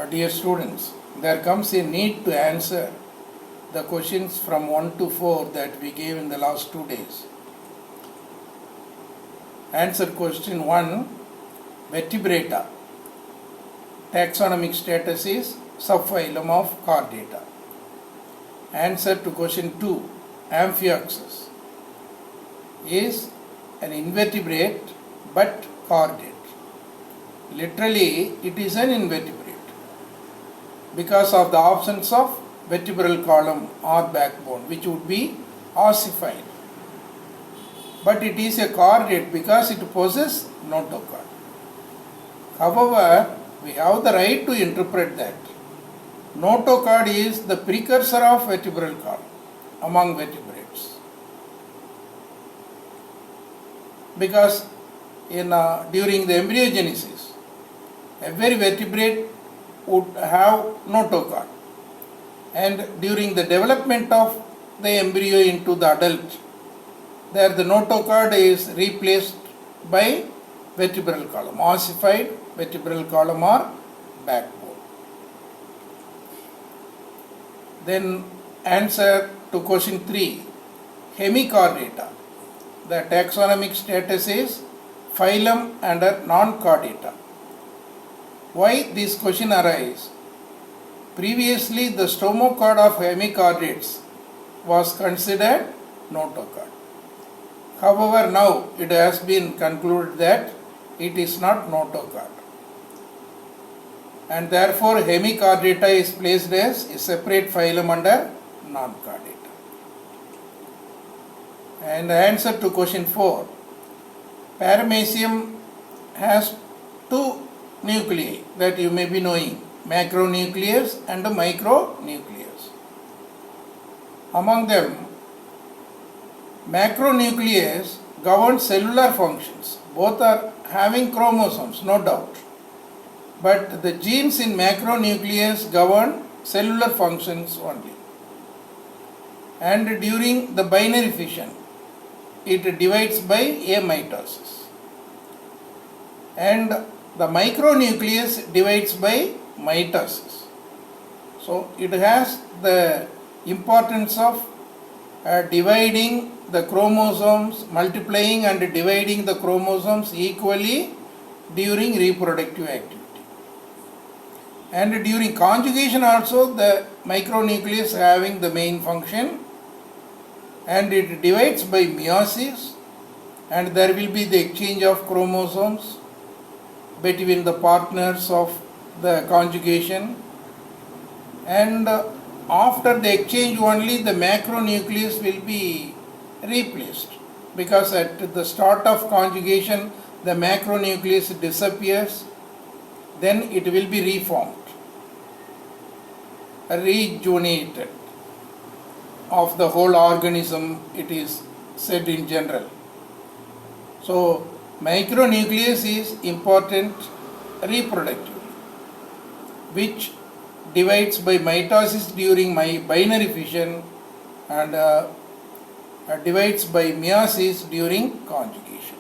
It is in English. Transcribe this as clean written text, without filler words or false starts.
Dear students, there comes a need to answer the questions from 1 to 4 that we gave in the last 2 days. Answer question 1, Vertebrata. Taxonomic status is subphylum of Chordata. Answer to question 2, Amphioxus is an invertebrate but chordate. Literally, it is an invertebrate because of the absence of vertebral column or backbone, which would be ossified. But it is a chordate because it possesses notochord. However, we have the right to interpret that notochord is the precursor of vertebral column among vertebrates. Because during the embryogenesis, every vertebrate would have notochord, and during the development of the embryo into the adult, there the notochord is replaced by vertebral column, ossified vertebral column or backbone. Then answer to question 3, Hemichordata. The taxonomic status is phylum under non-chordata. Why this question arises? Previously, the stomochord of hemichordates was considered notochord. However, now it has been concluded that it is not notochord, and therefore hemichordata is placed as a separate phylum under non-chordata. And the answer to question 4, Paramecium has two nuclei that you may be knowing, macronucleus and micronucleus. Among them, macronucleus governs cellular functions. Both are having chromosomes, no doubt. But the genes in macronucleus govern cellular functions only. And during the binary fission, it divides by amitosis. And the micronucleus divides by mitosis. So it has the importance of dividing the chromosomes, multiplying and dividing the chromosomes equally during reproductive activity. And during conjugation also, the micronucleus having the main function, and it divides by meiosis, and there will be the exchange of chromosomes between the partners of the conjugation, and after the exchange only the macronucleus will be replaced, because at the start of conjugation the macronucleus disappears, then it will be reformed, rejuvenated of the whole organism, it is said in general. So micronucleus is important reproductively, which divides by mitosis during binary fission and divides by meiosis during conjugation.